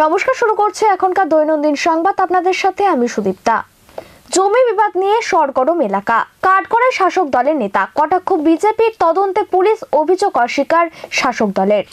নমস্কার, শুরু করছে এখনকার দৈনন্দিন সংবাদ। আপনাদের সাথে আমি সুদীপ্তা। জমি বিবাদ নিয়ে সরগরম এলাকা, কাঠগড়ায় শাসক দলের নেতা, কটাক্ষ বিজেপির তদন্তে পুলিশ, অভিযোগ অস্বীকার শাসক দলের।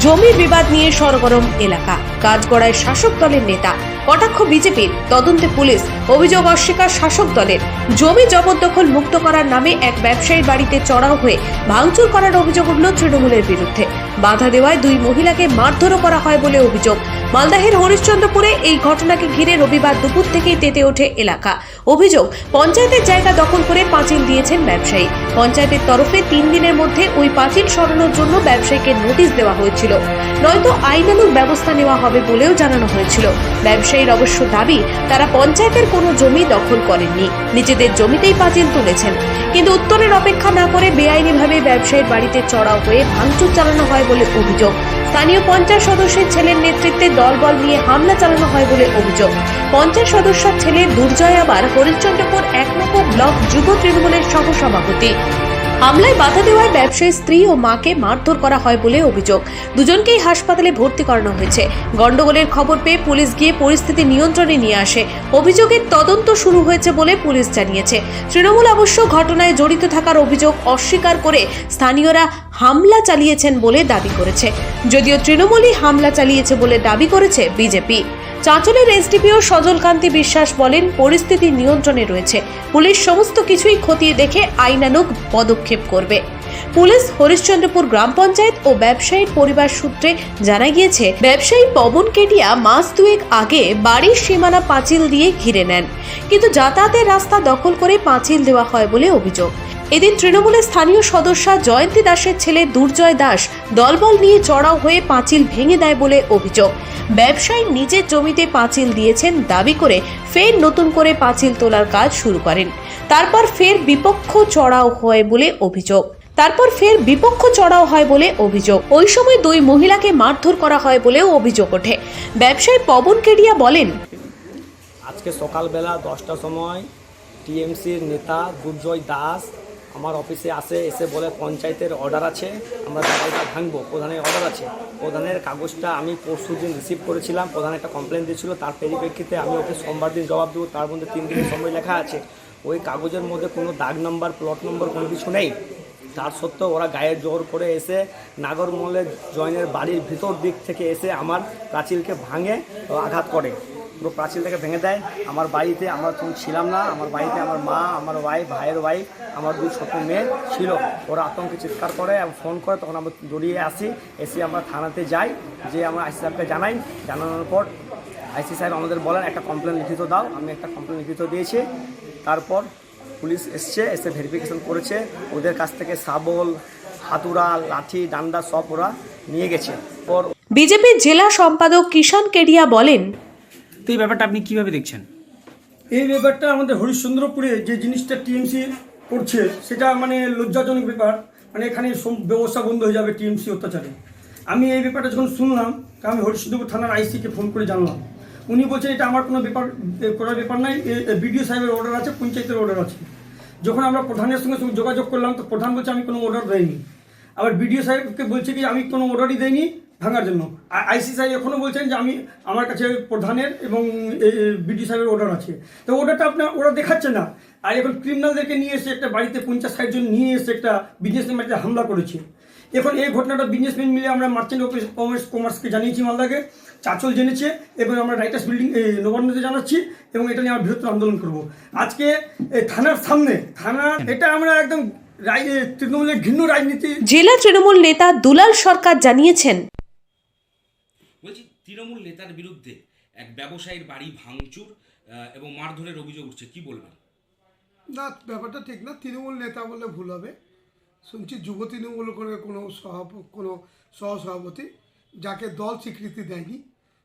জমি বিবাদ নিয়ে সরগরম এলাকা, কাঠগড়ায় শাসক দলের নেতা, কটাক্ষ বিজেপির তদন্তে পুলিশ, অভিযোগ অস্বীকার শাসক দলের। জমি জবরদখল মুক্ত করার নামে এক ব্যবসায়ীর বাড়িতে চড়াও হয়ে ভাঙচুর করার অভিযোগ উঠল তৃণমূলের বিরুদ্ধে। বাধা দেওয়ায় দুই মহিলাকে মারধরও করা হয় বলে অভিযোগ। মালদাহের হরিশ্চন্দ্রপুরে এই ঘটনাকে ঘিরে রবিবার দুপুর থেকেই তেতে ওঠে এলাকা। অভিযোগ, পঞ্চায়েতের জায়গা দখল করে পাঁচিল দিয়েছেন ব্যবসায়ী। পঞ্চায়েতের তরফে 3 দিনের মধ্যে ওই পাঁচিল সরানোর জন্য ব্যবসায়ীকে নোটিশ দেওয়া হয়েছিল, নয়তো আইনানুগ ব্যবস্থা নেওয়া হবে বলেও জানানো হয়েছিল। ব্যবসায়ীর অবশ্য দাবি, তারা পঞ্চায়েতের কোনো জমি দখল করেননি, নিজেদের জমিতেই পাঁচিল তুলেছেন। কিন্তু উত্তরের অপেক্ষা না করে বেআইনিভাবে ব্যবসায়ীর বাড়িতে চড়াও হয়ে ভাঙচুর চালানো হয় বলে অভিযোগ। স্থানীয় পঞ্চায়েত সদস্যের ছেলের নেতৃত্বে দলবল নিয়ে হামলা চালানো হয় বলে অভিযোগ। পঞ্চায়েত সদস্যের ছেলে দুর্জয় আবার হরিশ্চন্দ্রপুর 1 নম্বর ব্লক যুব তৃণমূলের সহসভাপতি। হামলায় বাধা দেওয়ায় ব্যবসায়ীর স্ত্রী ও মাকে মারধর করা হয় বলে অভিযোগ। দুজনকেই হাসপাতালে ভর্তি করানো হয়েছে। গন্ডগোলের খবর পেয়ে পুলিশ গিয়ে পরিস্থিতি নিয়ন্ত্রণে নিয়ে আসে। অভিযোগের তদন্ত শুরু হয়েছে বলে পুলিশ জানিয়েছে। তৃণমূল অবশ্য ঘটনায় জড়িত থাকার অভিযোগ অস্বীকার করে স্থানীয়রা হামলা চালিয়েছেন বলে দাবি করেছে। যদিও তৃণমূলই হামলা চালিয়েছে বলে দাবি করেছে বিজেপি। চাঁচলের এসডিপিও সজলকান্তি বিশ্বাস বলেন, পরিস্থিতি নিয়ন্ত্রণে রয়েছে, পুলিশ সমস্ত কিছুই খতিয়ে দেখে আইনানুগ পদক্ষেপ করবে। পুলিশ হরিশ্চন্দ্রপুর গ্রাম পঞ্চায়েত ও ব্যবসায়ীর পরিবার সূত্রে জানা গিয়েছে, ব্যবসায়ী পবন কেডিয়া মাস 2 আগে বাড়ির সীমানা পাঁচিল দিয়ে ঘিরে নেন, কিন্তু যাতায়াতের রাস্তা দখল করে পাঁচিল দেওয়া হয় বলে অভিযোগ। এদিন তৃণমূলের স্থানীয় সদস্যা জয়ন্তী দাসের ছেলে দুর্জয় দাস দলবল নিয়ে চড়াও হয়ে পাঁচিল ভেঙে দেয় বলে অভিযোগ। ব্যবসায়ী নিজের জমিতে পাঁচিল দিয়েছেন দাবি করে ফের নতুন করে পাঁচিল তোলার কাজ শুরু করেন। তারপর ফের বিপক্ষ চড়াও হয় বলে অভিযোগ। ওই সময় দুই মহিলাকে মারধর করা হয় বলেও অভিযোগ ওঠে। ব্যবসায়ী পবন কেডিয়া বলেন, আজকে সকালবেলা 10টার সময় টিএমসির নেতা দুর্জয় দাস আমার অফিসে এসে বলে পঞ্চায়েতের অর্ডার আছে, আমরা বাড়িটা ভাঙবো, প্রধানের অর্ডার আছে। প্রধানের কাগজটা আমি পরশু দিন রিসিভ করেছিলাম, প্রধান একটা কমপ্লেন দিয়েছিল, তার পরিপ্রেক্ষিতে আমি ওকে সোমবার দিন জবাব দেবো, তার মধ্যে 3 দিনের সময় লেখা আছে। ওই কাগজের মধ্যে কোনো দাগ নাম্বার, প্লট নম্বর কোনো কিছু নেই। তার সত্ত্বেও ওরা গায়ের জোর করে এসে নাগরমহলের জয়েনের বাড়ির ভিতর দিক থেকে এসে আমার প্রাচীরকে ভাঙে আঘাত করে, পুরো প্রাচীরটাকে ভেঙে দেয়। আমার বাড়িতে আমরা তখন ছিলাম না, আমার বাড়িতে আমার মা, আমার ওয়াইফ, ভাইয়ের ওয়াইফ, আমার 2 ছোট মেয়ে ছিল। ওরা আতঙ্কে চিৎকার করে এবং ফোন করে, তখন আমরা দৌড়িয়ে এসে আমরা থানাতে যাই, যে আমরা আইসি সাহেবকে জানাই। জানানোর পর আইসি সাহেব আমাদের বলেন একটা কমপ্লেন লিখিত দাও। আমি একটা কমপ্লেন লিখিত দিয়েছি। তারপর পুলিশ এসে ভেরিফিকেশন করেছে, ওদের কাছ থেকে শাবল, হাতুড়া, লাঠি, ডান্ডা সব ওরা নিয়ে গেছে। পর বিজেপির জেলা সম্পাদক কিষাণ কেডিয়া বলেন, তো এই ব্যাপারটা আপনি কিভাবে দেখছেন? এই ব্যাপারটা আমাদের হরিশ্চন্দ্রপুরে যে জিনিসটা টিএমসি করছে সেটা মানে লজ্জাজনক ব্যাপার। মানে এখানে ব্যবস্থা বন্ধ হয়ে যাবে টিএমসি অত্যাচারে। আমি এই ব্যাপারটা যখন শুনলাম, তা আমি হরিশ্চন্দ্রপুর থানার আইসিকে ফোন করে জানলাম। উনি বলছেন এটা আমার কোনো করার ব্যাপার নাই, বিডিও সাহেবের অর্ডার আছে, পঞ্চায়েতের অর্ডার আছে। যখন আমরা প্রধানের সঙ্গে যোগাযোগ করলাম, তো প্রধান বলছে আমি কোনো অর্ডার দেয়নি। আবার বিডিও সাহেবকে বলছে কি আমি কোনো অর্ডারই দেয়নি ভাঙার জন্য। আইসি সাহেব এখনও বলছেন যে আমার কাছে প্রধানের এবং বিডিও সাহেবের অর্ডার আছে। তো অর্ডারটা ওরা দেখাচ্ছে না। আর এখন ক্রিমিনালদেরকে নিয়ে এসে একটা বাড়িতে 50-60 জন নিয়ে এসে একটা বিজনেসম্যান বাড়িতে হামলা করেছে। এখন এই ঘটনাটা বিজনেসম্যান মিলে আমরা মার্চেন্ট অফিস কমার্সকে জানিয়েছি, মালদাকে, চাঁচল জেনেছে, এবং আমরা রাইটার্স বিল্ডিং নবান্নতে জানাচ্ছি, এবং এটা নিয়ে আমরা বৃহত্তর আন্দোলন করব। আজকে থানার সামনে এটা আমরা একদম তৃণমূলের ঘৃণ্য রাজনীতি। জেলা তৃণমূল নেতা দুলাল সরকার জানিয়েছেন, বলছি তৃণমূল নেতার বিরুদ্ধে এক ব্যবসায়ীর বাড়ি ভাঙচুর, এবং মারধরের অভিযোগ উঠছে, কি বলবেন? না, ব্যাপারটা ঠিক না। তৃণমূল নেতা বললে ভুল হবে। শুনছি যুব তৃণমূল করে কোনো সহসভাপতি, যাকে দল স্বীকৃতি দেয়নি,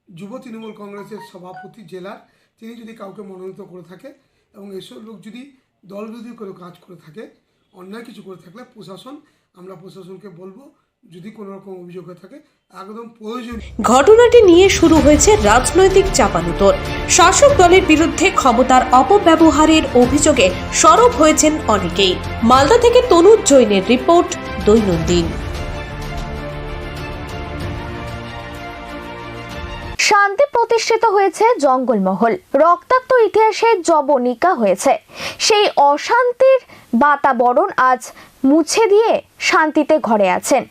যুব তৃণমূল কংগ্রেসের সভাপতি জেলার, তিনি যদি কাউকে মনোনীত করে থাকে এবং এসব লোক যদি দলবিরোধী করে কাজ করে থাকে, অন্যায় কিছু করে থাকলে আমরা প্রশাসনকে বলবো, যদি কোনো রকম অভিযোগ হয়ে থাকে একদম প্রয়োজন। ঘটনাটি নিয়ে শুরু হয়েছে রাজনৈতিক চাপানুতোর। শাসক দলের বিরুদ্ধে ক্ষমতার অপব্যবহারের অভিযোগে সরব হয়েছেন অনেকেই। মালদা থেকে তনুজ জৈনের রিপোর্ট, দৈনন্দিন। শান্তি প্রতিষ্ঠিত হয়েছে জঙ্গলমহল, রক্তাক্ত ইতিহাসে জবনিকা হয়েছে। সেই অশান্তির বাতাবরণ আজ মুছে দিয়ে শান্তিতে ঘরে আছেন।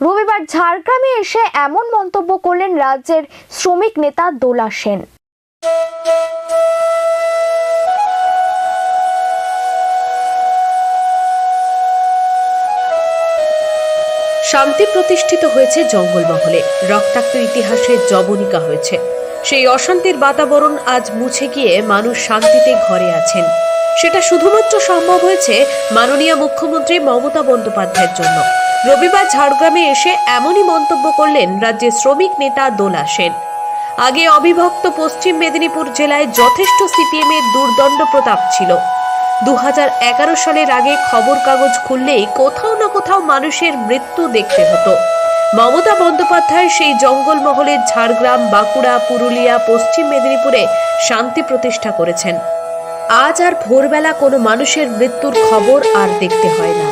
রবিবার ঝাড়গ্রামে এসে এমন মন্তব্য করলেন রাজ্যের শ্রমিক নেতা দোলা সেন। শান্তি প্রতিষ্ঠিত হয়েছে জঙ্গলমহলে, রক্তাক্ত ইতিহাসে জবনিকা হয়েছে। সেই অশান্তির বাতাবরণ আজ মুছে গিয়ে মানুষ শান্তিতে ঘরে আছেন। সেটা শুধুমাত্র সম্ভব হয়েছে মাননীয় মুখ্যমন্ত্রী মমতা বন্দ্যোপাধ্যায়ের জন্য। রবিবার ঝাড়গ্রামে এসে এমনই মন্তব্য করলেন রাজ্যের শ্রমিক নেতা দোলা সেন। আগে অবিভক্ত পশ্চিম মেদিনীপুর জেলায় যথেষ্ট সিপিএমের দুর্দণ্ড প্রতাপ ছিল। 2011 সালের আগে খবর কাগজ খুললেই কোথাও না কোথাও মানুষের মৃত্যু দেখতে হতো। মমতা বন্দ্যোপাধ্যায় সেই জঙ্গলমহলের ঝাড়গ্রাম, বাঁকুড়া, পুরুলিয়া, পশ্চিম মেদিনীপুরে শান্তি প্রতিষ্ঠা করেছেন। আজ আর ভোরবেলা কোনো মানুষের মৃত্যুর খবর আর দেখতে হয় না।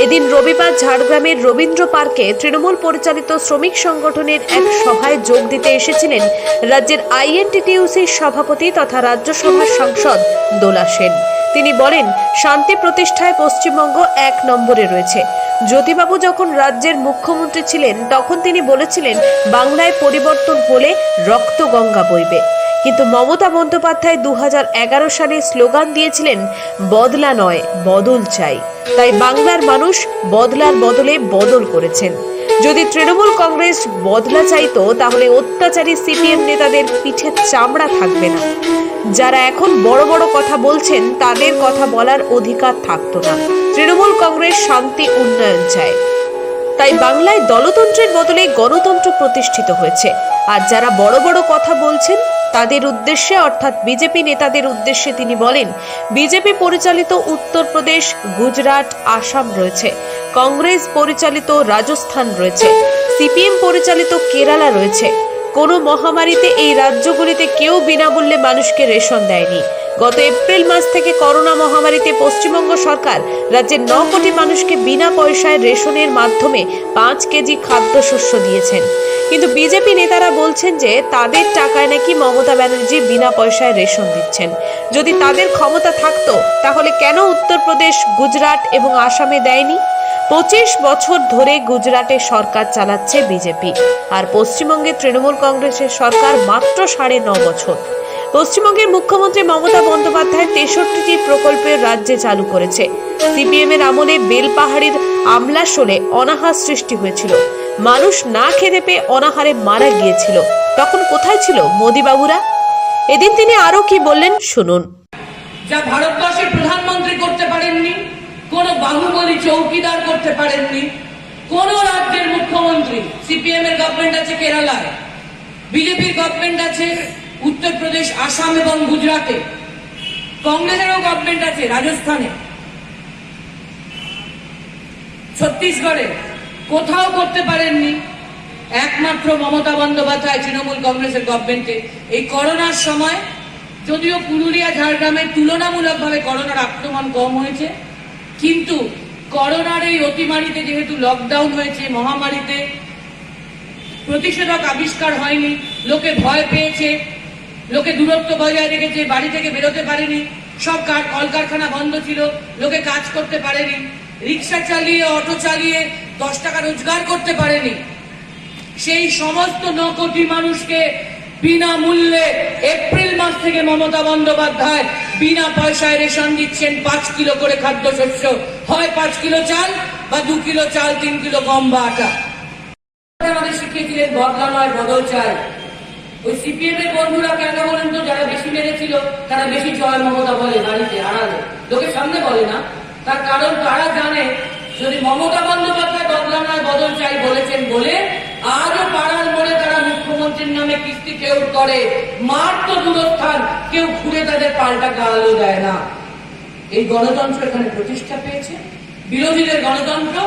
এদিন রবিবার ঝাড়গ্রামের রবীন্দ্র পার্কে তৃণমূল পরিচালিত শ্রমিক সংগঠনের এক সভায় যোগ দিতে এসেছিলেন রাজ্যের আইএনটিটিইউসির সভাপতি তথা রাজ্যসভার সাংসদ দোলা সেন। তিনি বলেন, শান্তি প্রতিষ্ঠায় পশ্চিমবঙ্গ 1 নম্বরে রয়েছে। জ্যোতিবাবু যখন রাজ্যের মুখ্যমন্ত্রী ছিলেন তখন তিনি বলেছিলেন বাংলায় পরিবর্তন হলে রক্ত গঙ্গা বইবে। কিন্তু মমতা বন্দ্যোপাধ্যায় 2011 সালে স্লোগান দিয়েছিলেন বদলা নয় বদল চাই। তাই বাংলার মানুষ বদলার বদলে বদল করেছেন। যদি তৃণমূল কংগ্রেস বদলা চাইতো তাহলে অত্যাচারী সিপিএম নেতাদের পিঠে চামড়া থাকবে না। যারা এখন বড় বড় কথা বলছেন তাদের কথা বলার অধিকার থাকতো না। তৃণমূল কংগ্রেস শান্তি উন্নয়ন চায়। তাই বাংলায় দলতন্ত্রের বদলে গণতন্ত্র প্রতিষ্ঠিত হয়েছে। আর যারা বড় বড় কথা বলছেন তাদের উদ্দেশ্যে, অর্থাৎ বিজেপি নেতাদের উদ্দেশ্যে তিনি বলেন, বিজেপি পরিচালিত উত্তরপ্রদেশ, গুজরাট, আসাম রয়েছে, কংগ্রেস পরিচালিত রাজস্থান রয়েছে, সিপিএম পরিচালিত কেরালা রয়েছে। কোনো মহামারীতে এই রাজ্যগুলিতে কেউ বিনামূল্যে মানুষকে রেশন দেয়নি। গত এপ্রিল মাস থেকে করোনা মহামারীতে পশ্চিমবঙ্গ সরকার রাজ্যের 9 কোটি মানুষকে বিনা পয়সায় রেশনের মাধ্যমে 5 কেজি খাদ্যশস্য দিয়েছেন। কিন্তু বিজেপি নেতারা বলছেন যে তাদের টাকায় নাকি মমতা ব্যানার্জি বিনা পয়সায় রেশন দিচ্ছেন। যদি তাদের ক্ষমতা থাকতো তাহলে কেন উত্তরপ্রদেশ, গুজরাট এবং আসামে দেয়নি? 25 বছর ধরে গুজরাটে সরকার চালাচ্ছে বিজেপি, আর পশ্চিমবঙ্গে তৃণমূল কংগ্রেসের সরকার মাত্র 9.5 বছর। পশ্চিমবঙ্গের মুখ্যমন্ত্রী মমতা বন্দ্যোপাধ্যায় 63টি প্রকল্পের রাজ্যে চালু করেছে। সিপিএম এর আমলে বেলপাহাড়ির আমলাশোলে অনাহার সৃষ্টি হয়েছিল। মানুষ না খেতে পেয়ে অনাহারে মারা গিয়েছিল। তখন কোথায় ছিল মোদিবাবুরা? এদিন তিনি আরো কি বললেন শুনুন। যা ভারতবর্ষের প্রধানমন্ত্রী করতে পারেননি, কোন বাহুবলী চৌকিদার করতে পারেননি, কোন রাজ্যের মুখ্যমন্ত্রী। সিপিএম এর গভর্নমেন্ট আছে কেরালায়, বিজেপির গভর্নমেন্ট আছে উত্তরপ্রদেশ, আসাম এবং গুজরাটে, কংগ্রেসেরও গভর্নমেন্ট আছে রাজস্থানে, ছত্তিশগড়ে। কোথাও করতে পারেননি। একমাত্র মমতা বন্দ্যোপাধ্যায় তৃণমূল কংগ্রেসের গভর্নমেন্টে এই করোনার সময়, যদিও পুরুলিয়া, ঝাড়গ্রামে তুলনামূলকভাবে করোনার আক্রমণ কম হয়েছে, কিন্তু করোনার এই অতিমারিতে যেহেতু লকডাউন হয়েছে, মহামারীতে প্রতিষেধক আবিষ্কার হয়নি, লোকে ভয় পেয়েছে, লোকে দূরত্ব বজায় রেখেছে, বাড়ি থেকে বেরোতে পারেনি, সব কলকারখানা বন্ধ ছিল, লোকে কাজ করতে পারেনি, রিক্সা চালিয়ে, অটো চালিয়ে 10 টাকা রোজগার করতে পারেনি। সেই সমস্ত 9 কোটি মানুষকে বিনামূল্যে এপ্রিল মাস থেকে মমতা বন্দ্যোপাধ্যায় বিনা পয়সায় রেশন দিচ্ছেন 5 কিলো করে খাদ্যশস্য, হয় 5 কিলো চাল বা 2 কিলো চাল, 3 কিলো গম বা আটা। আমাদের শিখিয়েছিলেন বদলা নয় বদল চাই। ওই সিপিএম এর বন্ধুরা কেন বলেন তো, যারা বেশি মেরেছিল তারা বেশি জয় মমতা বলে বাড়িতে আড়ালে, লোকের সামনে বলে না। তার কারণ তারা জানে যদি মমতা বন্দ্যোপাধ্যায় বদলা নয় বদল চাই বলেছেন বলে আজও পাড়ার মোড়ে তারা মুখ্যমন্ত্রীর নামে কিস্তি কেউ করে, মার তো দূরস্থান, কেউ ঘুরে তাদের পাল্টা গালও দেয় না। এই গণতন্ত্র এখানে প্রতিষ্ঠা পেয়েছে, বিরোধীদের গণতন্ত্র,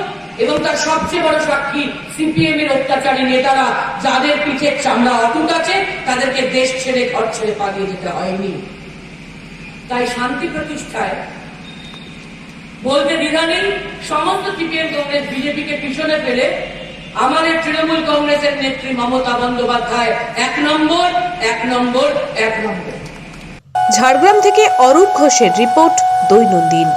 এবং তার সবচেয়ে বড় সাক্ষী সিপিএম এর অত্যাচারী নেতারা, যাদের পিঠের চামড়া অটুট আছে, তাদেরকে দেশ ছেড়ে ঘর ছেড়ে পালিয়ে যেতে হয়নি। তাই শান্তি প্রতিষ্ঠায় বলতে দ্বিধা নেই। সমস্ত সিপিএম কংগ্রেস বিজেপিকে পিছনে ফেলে আমাদের তৃণমূল কংগ্রেসের নেত্রী মমতা বন্দ্যোপাধ্যায় 1 নম্বর, 1 নম্বর, 1 নম্বর। ঝাড়গ্রাম থেকে অরূপ ঘোষের রিপোর্ট, দৈনন্দিন।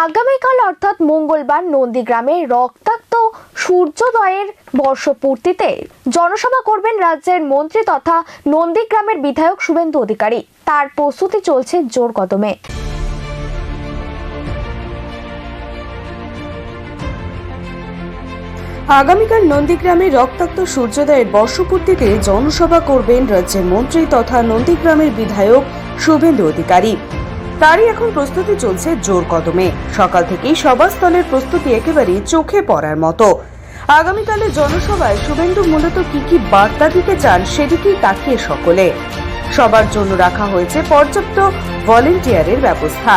আগামীকাল অর্থাৎ মঙ্গলবার নন্দীগ্রামে রক্তাক্ত সূর্যোদয়ের বর্ষপূর্তিতে জনসভা করবেন রাজ্যের মন্ত্রী তথা নন্দীগ্রামের বিধায়ক শুভেন্দু অধিকারী। তার প্রস্তুতি চলছে জোর কদমে। আগামীকাল নন্দীগ্রামে রক্তাক্ত সূর্যোদয়ের বর্ষপূর্তিতে জনসভা করবেন রাজ্যের মন্ত্রী তথা নন্দীগ্রামের বিধায়ক শুভেন্দু অধিকারী। তারই এখন প্রস্তুতি চলছে জোর কদমে। সকাল থেকেই সভাস্থলের প্রস্তুতি একেবারে চোখে পড়ার মতো। আগামীকালের জনসভায় শুভেন্দু মূলত কি বার্তা দিতে চান সেদিকেই তাকিয়ে সকলে। সবার জন্য রাখা হয়েছে পর্যাপ্ত ভলেন্টিয়ারের ব্যবস্থা।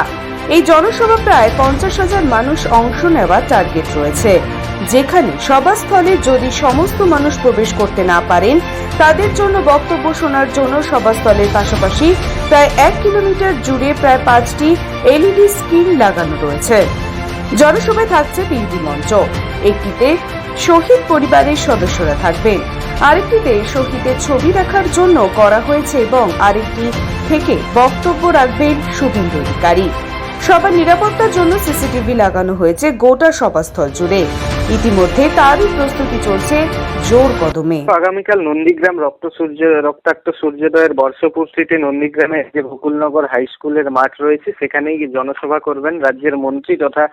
এই জনসভা প্রায় 50,000 মানুষ অংশ নেওয়ার টার্গেট রয়েছে, যেখানে সভাস্থলে যদি সমস্ত মানুষ প্রবেশ করতে না পারেন তাদের জন্য বক্তব্য শোনার জন্য সভাস্থলের পাশাপাশি প্রায় 1 কিলোমিটার জুড়ে প্রায় 5টি LED স্ক্রিন লাগানো রয়েছে। জনসভায় থাকছে 3টি মঞ্চ, একটিতে শহীদ পরিবারের সদস্যরা থাকবেন, আরেকটিতে শহীদের ছবি রাখার জন্য করা হয়েছে এবং আরেকটি থেকে বক্তব্য রাখবেন শুভেন্দু অধিকারী। সবার নিরাপত্তার জন্য সিসিটিভি লাগানো হয়েছে গোটা সভাস্থল জুড়ে। ইতিমধ্যে তারই প্রস্তুতি চলছে জোর কদমে। আগামীকাল নন্দীগ্রাম রক্তাক্ত সূর্যোদয়ের বর্ষপূর্তিতে নন্দীগ্রামে যে বকুলনগর হাই স্কুলের মাঠ রয়েছে সেখানেই জনসভা করবেন রাজ্যের মন্ত্রী তথা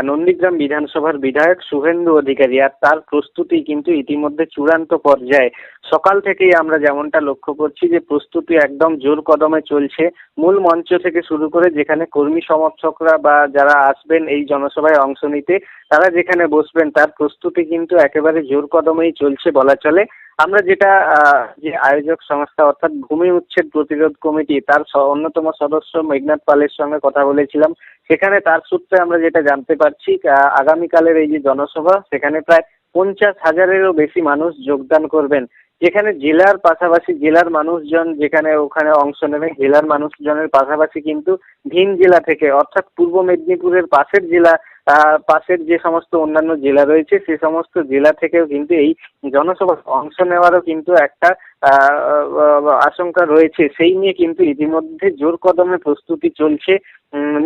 নন্দীগ্রাম বিধানসভার বিধায়ক শুভেন্দু অধিকারী। আর তার প্রস্তুতি কিন্তু ইতিমধ্যে চূড়ান্ত পর্যায়ে। সকাল থেকেই আমরা যেমনটা লক্ষ্য করছি যে প্রস্তুতি একদম জোর কদমে চলছে। মূল মঞ্চ থেকে শুরু করে যেখানে কর্মী সমর্থকরা বা যারা আসবেন এই জনসভায় অংশ নিতে তারা যেখানে বসবেন তার প্রস্তুতি কিন্তু একেবারে জোর কদমেই চলছে বলা চলে। আমরা যেটা যে আয়োজক সংস্থা অর্থাৎ ভূমি উচ্ছেদ প্রতিরোধ কমিটি তার অন্যতম সদস্য মেঘনাথ পালের সঙ্গে কথা বলেছিলাম, সেখানে তার সূত্রে আমরা যেটা জানতে পারছি আগামীকালের এই যে জনসভা সেখানে প্রায় 50,000-এরও বেশি মানুষ যোগদান করবেন, যেখানে জেলার পাশাপাশি জেলার মানুষজন যেখানে ওখানে অংশ নেবে, জেলার মানুষজনের পাশাপাশি কিন্তু ভিন জেলা থেকে অর্থাৎ পূর্ব মেদিনীপুরের পাশের যে সমস্ত অন্যান্য জেলা রয়েছে সে সমস্ত জেলা থেকেও কিন্তু এই জনসভা অংশ নেওয়ারও কিন্তু একটা আশঙ্কা রয়েছে। সেই নিয়ে কিন্তু ইতিমধ্যে জোর কদমে প্রস্তুতি চলছে।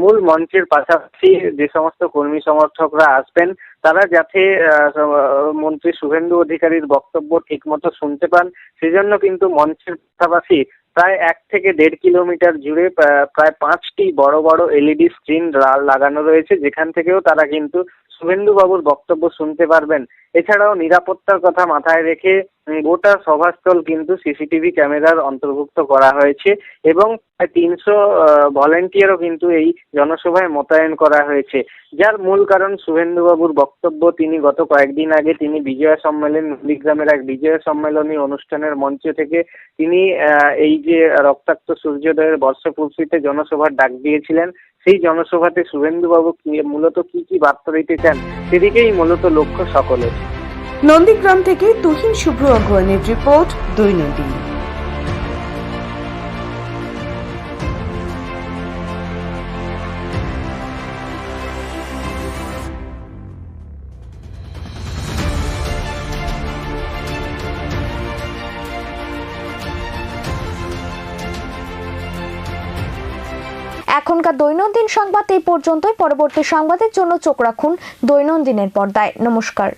মূল মঞ্চের পাশাপাশি যে সমস্ত কর্মী সমর্থকরা আসবেন তারা যাতে মন্ত্রী শুভেন্দু অধিকারীর বক্তব্য ঠিকমতো শুনতে পান সেজন্য কিন্তু মঞ্চের পাশাপাশি প্রায় 1 থেকে 1.5 কিলোমিটার জুড়ে প্রায় 5টি বড় বড় LED স্ক্রিন লাগানো রয়েছে, যেখান থেকেও তারা কিন্তু শুভেন্দু বাবুর বক্তব্য শুনতে পারবেন। এছাড়াও নিরাপত্তার কথা মাথায় রেখে গোটা সভাস্থল কিন্তু সিসিটিভি ক্যামেরার অন্তর্ভুক্ত করা হয়েছে এবং প্রায় 300 ভলেন্টিয়ারও কিন্তু এই জনসভায় মোতায়েন করা হয়েছে। যার মূল কারণ শুভেন্দু বাবুর বক্তব্য। তিনি গত কয়েকদিন আগে তিনি বিজয়া সম্মেলন নন্দীগ্রামের এক বিজয়া সম্মেলনী অনুষ্ঠানের মঞ্চ থেকে তিনি এই যে রক্তাক্ত সূর্যোদয়ের বর্ষপূর্তিতে জনসভার ডাক দিয়েছিলেন, সেই জনসভাতে শুভেন্দু বাবু মূলত কি বার্তা দিতে চান সেদিকেই মূলত লক্ষ্য সকলের। নন্দীগ্রাম থেকে তুহিন শুভ্র অগ্রওয়ালের রিপোর্ট, দৈনন্দিন। এখনকার দৈনন্দিন সংবাদ এই পর্যন্তই। পরবর্তী সংবাদের জন্য চোখ রাখুন দৈনন্দিনের পর্দায়। নমস্কার।